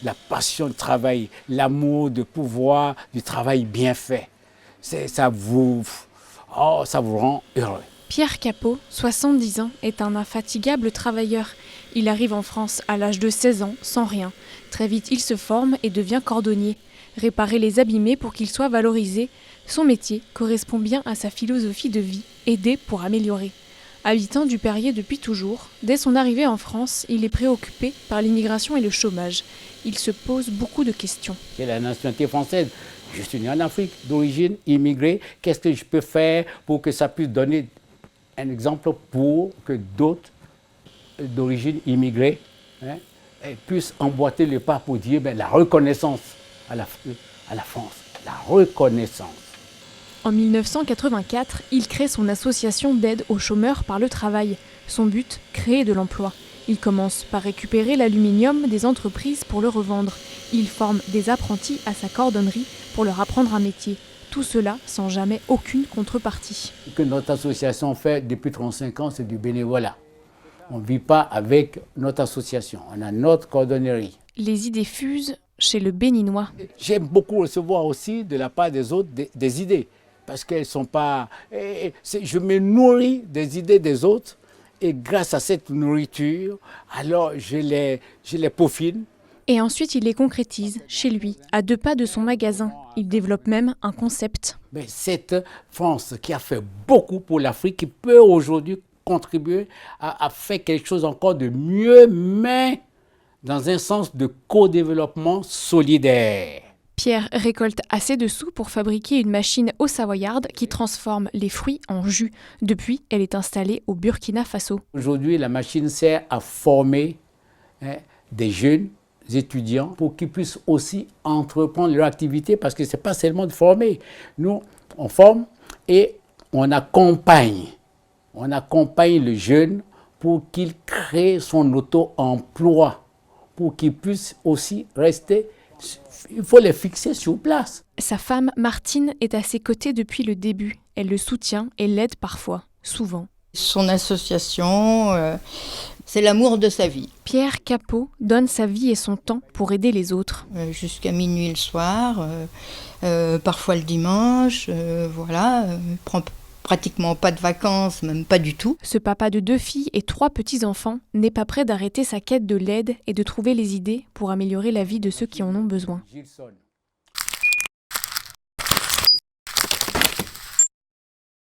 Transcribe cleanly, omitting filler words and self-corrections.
la passion du travail, l'amour de pouvoir, du travail bien fait. Ça vous rend heureux. Pierre Capot, 70 ans, est un infatigable travailleur. Il arrive en France à l'âge de 16 ans, sans rien. Très vite, il se forme et devient cordonnier. Réparer les abîmés pour qu'ils soient valorisés, son métier correspond bien à sa philosophie de vie, aider pour améliorer. Habitant du Perrier depuis toujours, dès son arrivée en France, il est préoccupé par l'immigration et le chômage. Il se pose beaucoup de questions. J'ai la nationalité française. Je suis né en Afrique, d'origine immigrée. Qu'est-ce que je peux faire pour que ça puisse donner un exemple pour que d'autres d'origine immigrée puissent emboîter le pas pour dire la reconnaissance à la France, la reconnaissance. En 1984, il crée son association d'aide aux chômeurs par le travail. Son but, créer de l'emploi. Il commence par récupérer l'aluminium des entreprises pour le revendre. Il forme des apprentis à sa cordonnerie pour leur apprendre un métier. Tout cela sans jamais aucune contrepartie. Ce que notre association fait depuis 35 ans, c'est du bénévolat. On ne vit pas avec notre association, on a notre cordonnerie. Les idées fusent chez le Béninois. J'aime beaucoup recevoir aussi de la part des autres des idées, parce qu'elles ne sont pas... Je me nourris des idées des autres, et grâce à cette nourriture, alors je les peaufine. Et ensuite, il les concrétise chez lui, à 2 pas de son magasin. Il développe même un concept. Mais cette France qui a fait beaucoup pour l'Afrique, qui peut aujourd'hui contribuer à faire quelque chose encore de mieux, mais dans un sens de co-développement solidaire. Pierre récolte assez de sous pour fabriquer une machine au Savoyard qui transforme les fruits en jus. Depuis, elle est installée au Burkina Faso. Aujourd'hui, la machine sert à former des jeunes étudiants pour qu'ils puissent aussi entreprendre leur activité, parce que ce n'est pas seulement de former. Nous, on forme et on accompagne. On accompagne le jeune pour qu'il crée son auto-emploi, pour qu'il puisse aussi rester. Il faut les fixer sur place. Sa femme, Martine, est à ses côtés depuis le début. Elle le soutient et l'aide parfois, souvent. Son association, c'est l'amour de sa vie. Pierre Capot donne sa vie et son temps pour aider les autres. Jusqu'à minuit le soir, parfois le dimanche, prend pratiquement pas de vacances, même pas du tout. Ce papa de 2 filles et 3 petits-enfants n'est pas prêt d'arrêter sa quête de l'aide et de trouver les idées pour améliorer la vie de ceux qui en ont besoin. Gilson.